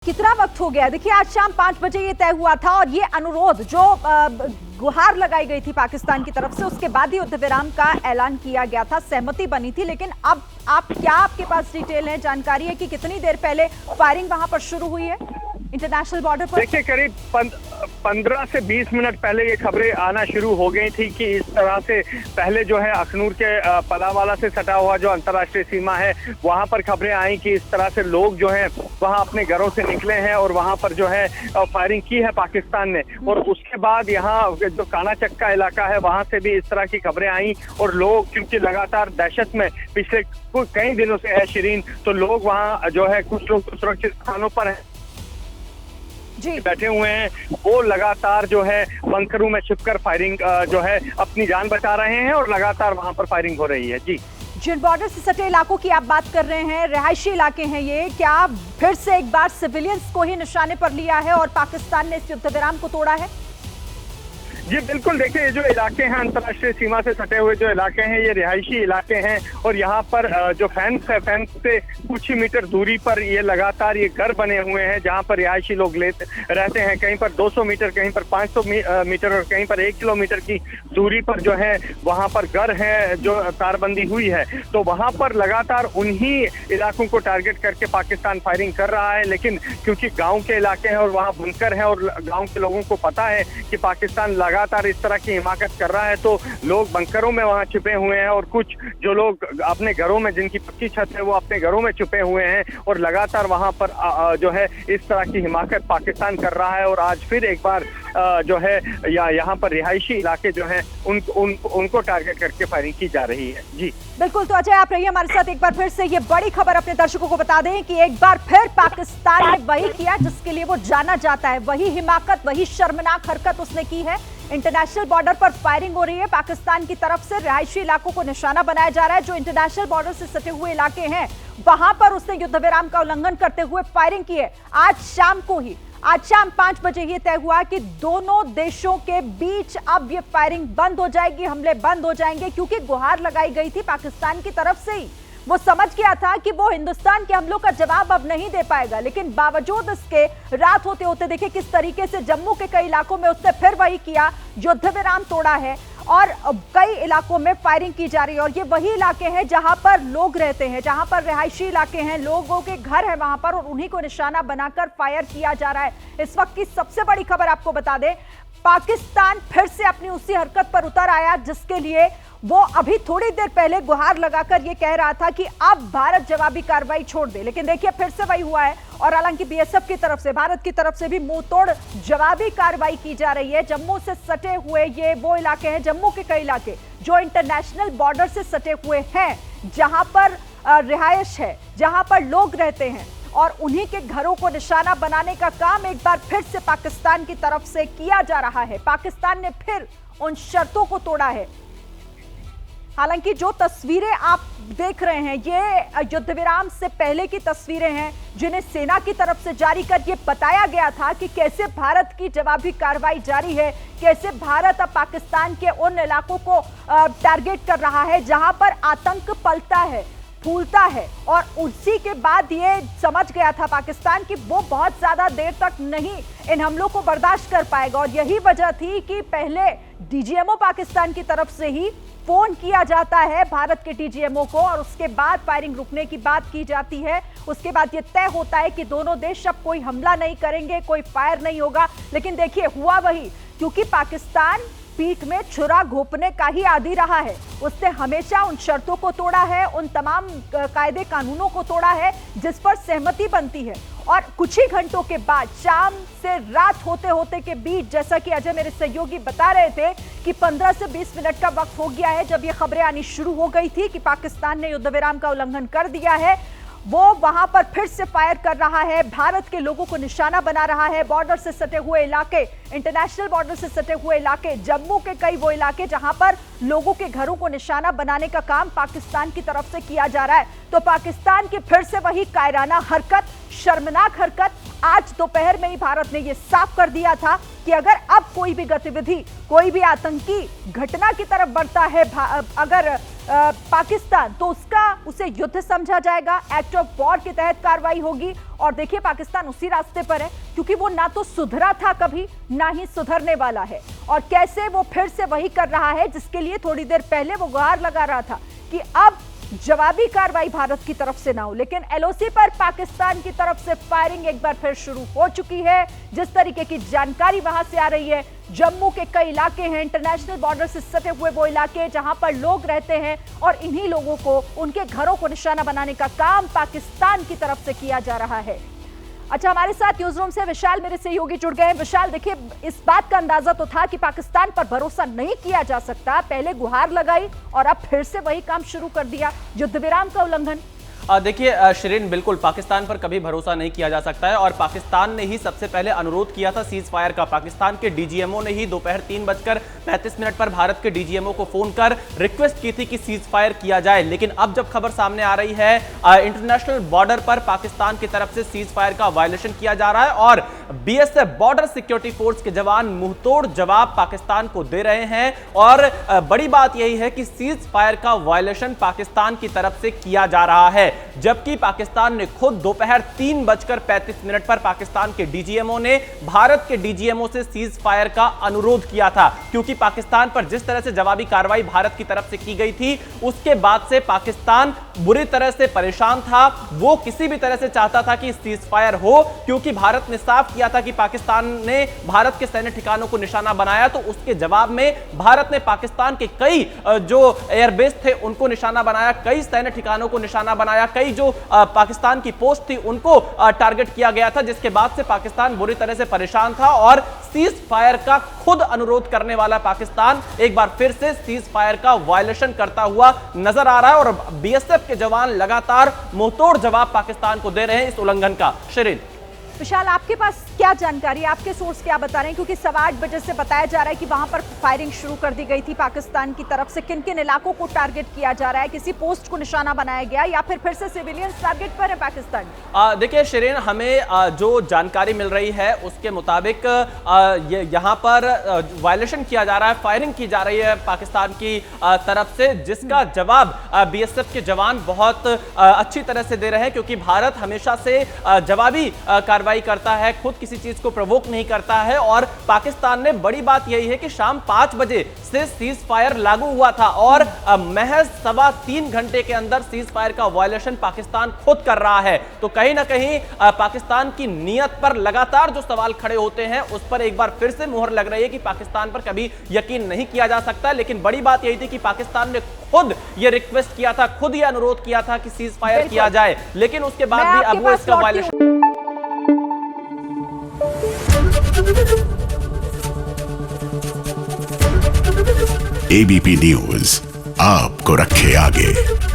कितना वक्त हो गया? देखिए, आज शाम 5 बजे ये तय हुआ था और ये अनुरोध जो गुहार लगाई गई थी पाकिस्तान की तरफ से, उसके बाद ही युद्ध विराम का ऐलान किया गया था, सहमति बनी थी। लेकिन अब आपके पास डिटेल है, जानकारी है कि कितनी देर पहले फायरिंग वहां पर शुरू हुई है इंटरनेशनल बॉर्डर पर? देखिए, करीब 15 से 20 मिनट पहले ये खबरें आना शुरू हो गई थी कि इस तरह से पहले जो है अखनूर के पलावाला से सटा हुआ जो अंतर्राष्ट्रीय सीमा है वहां पर खबरें आई कि इस तरह से लोग जो हैं वहां अपने घरों से निकले हैं और वहां पर जो है फायरिंग की है पाकिस्तान ने। और उसके बाद यहाँ जो काना चक्का इलाका है वहां से भी इस तरह की खबरें आई और लोग क्योंकि लगातार दहशत में पिछले कई दिनों से है शिरीन, तो लोग वहाँ जो है कुछ लोग सुरक्षित स्थानों पर है बैठे हुए हैं, वो लगातार जो है बंकरों में छिपकर फायरिंग जो है अपनी जान बचा रहे हैं और लगातार वहां पर फायरिंग हो रही है। जी, जिन बॉर्डर से सटे इलाकों की आप बात कर रहे हैं, रिहायशी इलाके हैं ये, क्या फिर से एक बार सिविलियंस को ही निशाने पर लिया है और पाकिस्तान ने इस युद्ध विराम को तोड़ा है? जी बिल्कुल, देखिए ये जो इलाके हैं अंतर्राष्ट्रीय सीमा से सटे हुए जो इलाके हैं ये रिहायशी इलाके हैं और यहाँ पर जो फेंस है, फेंस से कुछ ही मीटर दूरी पर ये लगातार ये घर बने हुए हैं जहाँ पर रिहायशी लोग रहते हैं। कहीं पर 200 मीटर, कहीं पर 500 मीटर और कहीं पर 1 किलोमीटर की दूरी पर जो है वहाँ पर घर है जो तारबंदी हुई है। तो वहाँ पर लगातार उन्हीं इलाकों को टारगेट करके पाकिस्तान फायरिंग कर रहा है। लेकिन क्योंकि गाँव के इलाके हैं और वहाँ बुनकर हैं और गाँव के लोगों को पता है कि पाकिस्तान लगातार इस तरह की हिमाकत कर रहा है, तो लोग बंकरों में वहां छिपे हुए हैं और कुछ जो लोग अपने घरों में, जिनकी पक्की छत है, वो अपने घरों में छुपे हुए हैं और लगातार वहां पर जो है इस तरह की हिमाकत पाकिस्तान कर रहा है। और आज फिर एक बार जो है यहाँ पर रिहायशी इलाके जो हैं उनको टारगेट करके फायरिंग की जा रही है। जी बिल्कुल, तो अजय आप रहिए हमारे साथ। एक बार फिर से ये बड़ी खबर अपने दर्शकों को बता दें कि एक बार फिर पाकिस्तान ने वही किया जिसके लिए वो जाना जाता है, वही हिमाकत, वही शर्मनाक हरकत उसने की है। इंटरनेशनल बॉर्डर पर फायरिंग हो रही है पाकिस्तान की तरफ से, रिहायशी इलाकों को निशाना बनाया जा रहा है। जो इंटरनेशनल बॉर्डर से सटे हुए इलाके हैं वहां पर उसने युद्ध विराम का उल्लंघन करते हुए फायरिंग की है। आज शाम 5 बजे ये तय हुआ कि दोनों देशों के बीच अब ये फायरिंग बंद हो जाएगी, हमले बंद हो जाएंगे, क्योंकि गुहार लगाई गई थी पाकिस्तान की तरफ से ही। वो समझ गया था कि वो हिंदुस्तान के हमलों का जवाब अब नहीं दे पाएगा, लेकिन बावजूद इसके रात होते होते देखिए किस तरीके से जम्मू के कई इलाकों में उसने फिर वही किया, युद्ध विराम तोड़ा है और कई इलाकों में फायरिंग की जा रही है। और ये वही इलाके हैं जहां पर लोग रहते हैं, जहां पर रिहायशी इलाके हैं, लोगों के घर हैं वहां पर, और उन्हीं को निशाना बनाकर फायर किया जा रहा है। इस वक्त की सबसे बड़ी खबर आपको बता दें, पाकिस्तान फिर से अपनी उसी हरकत पर उतर आया जिसके लिए वो अभी थोड़ी देर पहले गुहार लगाकर ये कह रहा था कि अब भारत जवाबी कार्रवाई छोड़ दे। लेकिन देखिए फिर से वही हुआ है और हालांकि बीएसएफ की तरफ से, भारत की तरफ से भी मुंह तोड़ जवाबी कार्रवाई की जा रही है। जम्मू से सटे हुए ये वो इलाके हैं, जम्मू के कई इलाके जो इंटरनेशनल बॉर्डर से सटे हुए हैं, जहां पर रिहायश है, जहां पर लोग रहते हैं, और उन्हीं के घरों को निशाना बनाने का काम एक बार फिर से पाकिस्तान की तरफ से किया जा रहा है। पाकिस्तान ने फिर उन शर्तों को तोड़ा है। हालांकि जो तस्वीरें आप देख रहे हैं ये युद्ध विराम से पहले की तस्वीरें हैं, जिन्हें सेना की तरफ से जारी कर ये बताया गया था कि कैसे भारत की जवाबी कार्रवाई जारी है, कैसे भारत अब पाकिस्तान के उन इलाकों को टारगेट कर रहा है जहां पर आतंक पलता है, फूलता है। और उसी के बाद ये समझ गया था पाकिस्तान कि वो बहुत ज्यादा देर तक नहीं इन हमलों को बर्दाश्त कर पाएगा। और यही वजह थी कि पहले डीजीएमओ पाकिस्तान की तरफ से ही फोन किया जाता है भारत के डीजीएमओ को और उसके बाद फायरिंग रुकने की बात की जाती है। उसके बाद ये तय होता है कि दोनों देश अब कोई हमला नहीं करेंगे, कोई फायर नहीं होगा। लेकिन देखिए हुआ वही, क्योंकि पाकिस्तान पीठ में छुरा घोंपने का ही आदी रहा है। उसने हमेशा उन शर्तों को तोड़ा है, उन तमाम कायदे कानूनों को तोड़ा है जिस पर सहमति बनती है। और कुछ ही घंटों के बाद, शाम से रात होते होते के बीच, जैसा कि अजय मेरे सहयोगी बता रहे थे कि 15 से 20 मिनट का वक्त हो गया है जब ये खबरें आनी शुरू हो गई थी कि पाकिस्तान ने युद्ध विराम का उल्लंघन कर दिया है। वो वहां पर फिर से फायर कर रहा है, भारत के लोगों को निशाना बना रहा है। बॉर्डर से सटे हुए इलाके, इंटरनेशनल बॉर्डर से सटे हुए इलाके, जम्मू के कई वो इलाके जहां पर लोगों के घरों को निशाना बनाने का काम पाकिस्तान की तरफ से किया जा रहा है। तो पाकिस्तान की फिर से वही कायराना हरकत, शर्मनाक हरकत आज दोपहर में ही भारत ने यह साफ कर दिया था कि अगर अब कोई भी गतिविधि, कोई भी आतंकी घटना की तरफ बढ़ता है अगर पाकिस्तान, तो उसे युद्ध समझा जाएगा, एक्ट ऑफ वॉर के तहत कार्रवाई होगी। और देखिए पाकिस्तान उसी रास्ते पर है, क्योंकि वो ना तो सुधरा था कभी, ना ही सुधरने वाला है। और कैसे वो फिर से वही कर रहा है जिसके लिए थोड़ी देर पहले वो गुहार लगा रहा था कि अब जवाबी कार्रवाई भारत की तरफ से ना हो। लेकिन एलओसी पर पाकिस्तान की तरफ से फायरिंग एक बार फिर शुरू हो चुकी है। जिस तरीके की जानकारी वहां से आ रही है, जम्मू के कई इलाके हैं, इंटरनेशनल बॉर्डर से सटे हुए वो इलाके जहां पर लोग रहते हैं, और इन्हीं लोगों को, उनके घरों को निशाना बनाने का काम पाकिस्तान की तरफ से किया जा रहा है। अच्छा, हमारे साथ न्यूज रूम से विशाल मेरे सहयोगी जुड़ गए हैं। विशाल, देखिए इस बात का अंदाजा तो था कि पाकिस्तान पर भरोसा नहीं किया जा सकता, पहले गुहार लगाई और अब फिर से वही काम शुरू कर दिया, युद्ध विराम का उल्लंघन। देखिए शिरीन, बिल्कुल पाकिस्तान पर कभी भरोसा नहीं किया जा सकता है, और पाकिस्तान ने ही सबसे पहले अनुरोध किया था सीज फायर का। पाकिस्तान के डीजीएमओ ने ही दोपहर 3:35 पर भारत के डीजीएमओ को फोन कर रिक्वेस्ट की थी कि सीज फायर किया जाए। लेकिन अब जब खबर सामने आ रही है, इंटरनेशनल बॉर्डर पर पाकिस्तान की तरफ से सीज फायर का वायलेशन किया जा रहा है, और बीएसएफ बॉर्डर सिक्योरिटी फोर्स के जवान मुंहतोड़ जवाब पाकिस्तान को दे रहे हैं। और बड़ी बात यही है कि सीज फायर का वायलेशन पाकिस्तान की तरफ से किया जा रहा है, जबकि पाकिस्तान ने खुद दोपहर 3:35 पर पाकिस्तान के डीजीएमओ ने भारत के डीजीएमओ से सीज फायर का अनुरोध किया था, क्योंकि पाकिस्तान पर जिस तरह से जवाबी कार्रवाई भारत की तरफ से की गई थी, उसके बाद से पाकिस्तान बुरी तरह से परेशान था। वो किसी भी तरह से चाहता था कि सीज फायर हो, क्योंकि भारत ने साफ किया था कि पाकिस्तान ने भारत के सैन्य ठिकानों को निशाना बनाया, तो उसके जवाब में भारत ने पाकिस्तान के कई जो एयरबेस थे उनको निशाना बनाया, कई सैन्य ठिकानों को निशाना बनाया, कई जो पाकिस्तान की पोस्ट थी उनको टारगेट किया गया था, जिसके बाद से पाकिस्तान बुरी तरह से परेशान था। और सीज फायर का खुद अनुरोध करने वाला पाकिस्तान एक बार फिर से सीज फायर का वायलेशन करता हुआ नजर आ रहा है, और बीएसएफ के जवान लगातार मुंहतोड़ जवाब पाकिस्तान को दे रहे हैं इस उल्लंघन का। शिरीन, विशाल, आपके पास क्या जानकारी, आपके सोर्स क्या बता रहे हैं? क्योंकि 8:15 बजे से बताया जा रहा है कि वहां पर फायरिंग शुरू कर दी गई थी पाकिस्तान की तरफ से। किन किन इलाकों को टारगेट किया जा रहा है? किसी पोस्ट को निशाना बनाया गया, या फिर से सिविलियंस टारगेट पर है पाकिस्तान? देखिए शिरीन, हमें जो जानकारी मिल रही है उसके मुताबिक यहां पर वायलेशन किया जा रहा है, फायरिंग की जा रही है पाकिस्तान की तरफ से, जिसका जवाब बीएसएफ के जवान बहुत अच्छी तरह से दे रहे हैं, क्योंकि भारत हमेशा से जवाबी कार्रवाई करता है, खुद किसी चीज को प्रोवोक नहीं करता है। और पाकिस्तान ने, बड़ी बात यही है कि शाम 5 बजे से सीज फायर लागू हुआ था, और महज 3.25 घंटे के अंदर सीज फायर का वायलेशन पाकिस्तान खुद कर रहा है। तो कहीं ना कहीं पाकिस्तान की नीयत पर लगातार जो सवाल खड़े होते हैं, उस पर एक बार फिर से मुहर लग रही है कि पाकिस्तान पर कभी यकीन नहीं किया जा सकता। लेकिन बड़ी बात यही थी कि पाकिस्तान ने खुद ये रिक्वेस्ट किया था, खुद ये अनुरोध किया था कि सीज फायर किया जाए, लेकिन उसके बाद भी अब वो इसका वायलेशन। एबीपी न्यूज आपको रखे आगे।